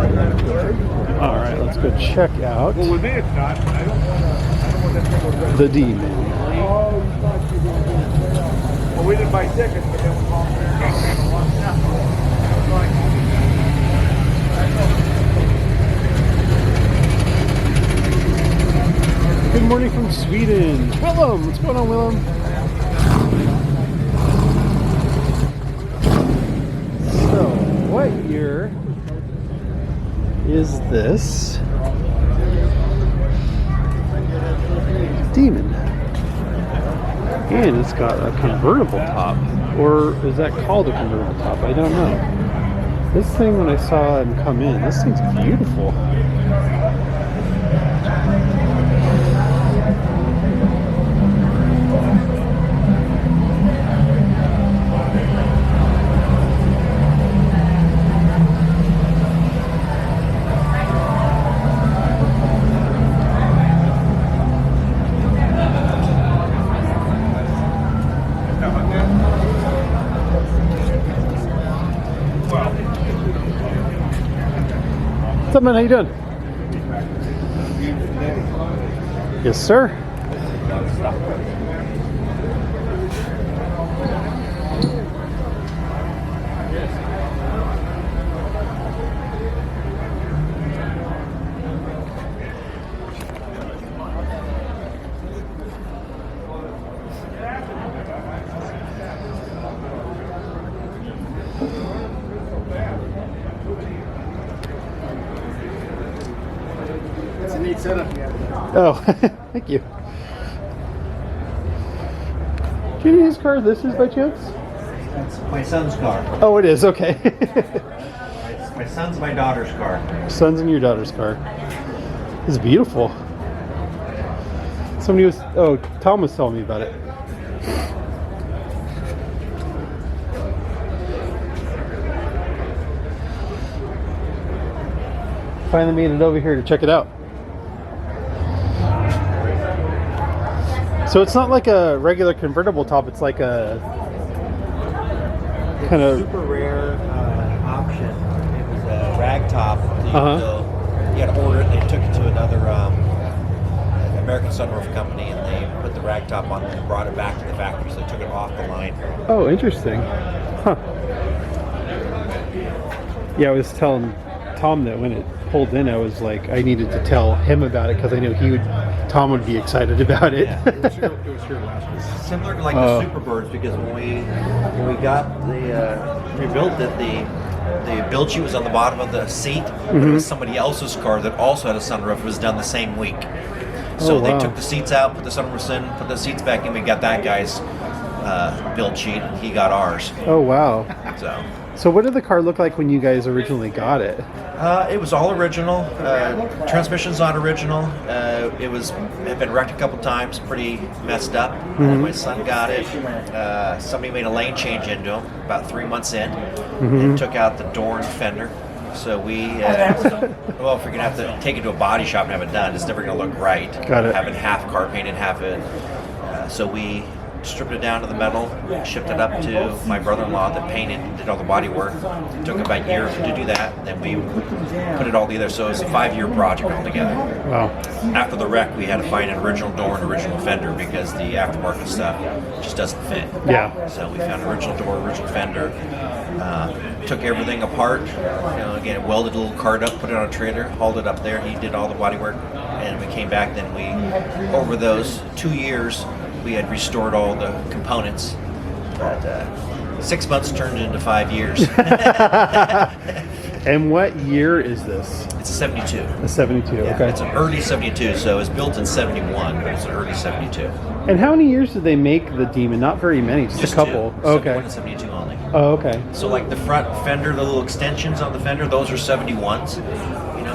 All right, let's go check out Well, with me, it's not. I don't want that thing. the Demon. Well, we didn't buy tickets, but then we called Good morning from Sweden. Willem, what's going on, Willem? So, what year is this Demon? And it's got a convertible top. Or is that called a convertible top? I don't know. This thing, when I saw him come in, this thing's beautiful. What's up, man? How you doing? Yes, sir. It's a neat setup. Oh, thank you. Do you need his car? This is by chance? That's my son's car. Oh, it is. Okay. My son's my daughter's car. Son's and your daughter's car. It's beautiful. Somebody was. Oh, Tom was telling me about it. Finally made it over here to check it out. So it's not like a regular convertible top. It's like a kind of Super rare option. It was a rag top. You had to order it. They took it to another American Sunroof company, and they put the rag top on and brought it back to the factory. So they took it off the line. Oh, interesting. Huh. Yeah, I was telling Tom that when it pulled in, I was like, I needed to tell him about it because I knew Tom would be excited about it. It was here last week. Similar to like the Superbirds, because when we got the rebuilt it, the build sheet was on the bottom of the seat, but it was somebody else's car that also had a sunroof. It was done the same week. So they took the seats out, put the sunroofs in, put the seats back in. We got that guy's build sheet, and he got ours. Oh, wow. So what did the car look like when you guys originally got it? it was all original. Transmission's not original. It had been wrecked a couple times, pretty messed up. My son got it. Somebody made a lane change into him about 3 months in, and took out the door and fender. So we, well, if we're gonna have to take it to a body shop and have it done, it's never gonna look right. Got it. Having half car painted, half it. So we stripped it down to the metal, shipped it up to my brother-in-law that painted and did all the body work. It took about a year to do that. Then we put it all together. So it was a 5-year project altogether. Wow. After the wreck, we had to find an original door and original fender because the aftermarket stuff just doesn't fit. Yeah. So we found original door, original fender. Took everything apart. Again, welded a little cart up, put it on a trailer, hauled it up there. He did all the body work, and we came back. Then we, over those 2 years, we had restored all the components. But 6 months turned into 5 years. And what year is this? It's a 72. A 72, Yeah, okay. it's an early 72, so it was built in 71, but it's an early 72. And how many years did they make the Demon? Not very many, just a couple. Two. Okay. 71 and 72 only. Oh, okay. So like the front fender, the little extensions on the fender, those are 71s.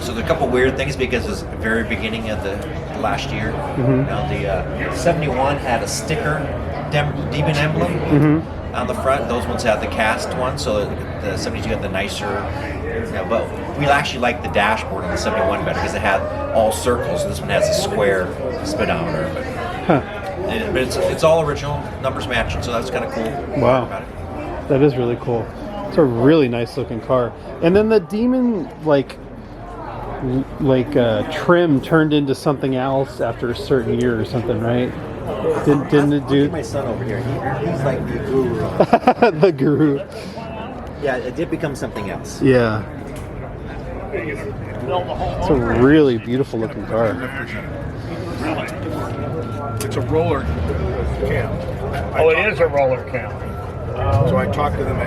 So there's a couple weird things because it was the very beginning of the last year. The 71 had a sticker demon emblem on the front. Those ones had the cast one, so the 72 had the nicer. But we actually liked the dashboard on the 71 better because it had all circles. This one has a square speedometer. But it's all original, numbers matching, so that's kind of cool. Wow. That is really cool. It's a really nice looking car. And then the Demon, like, like trim turned into something else after a certain year or something, right? Didn't it do? My son over here, he's like the guru. The guru. Yeah, it did become something else. Yeah. It's a really beautiful looking car. It's a roller cam. Oh, it is a roller cam. So I talked to them.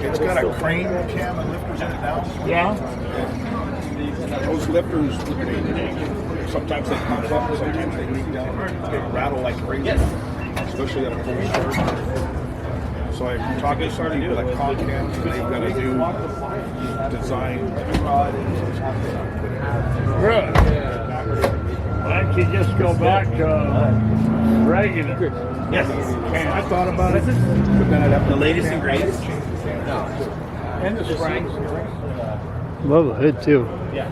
It's got a crane cam and lifters in it now. Yeah. Those lifters, sometimes they pop up, sometimes they leak down. They rattle like crazy, especially at a full start. So I talked to some people like Comcam, and they've got a new design. Good. Why don't you just go back to regular? Yes. I thought about it, but then I'd have to The latest and greatest. And the springs. Love the hood too. I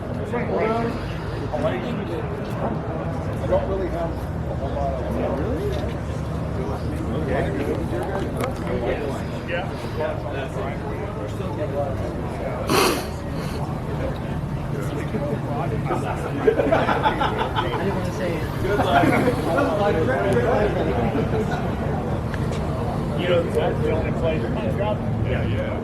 don't really have a whole lot of You know, that's the only place. Yeah, yeah.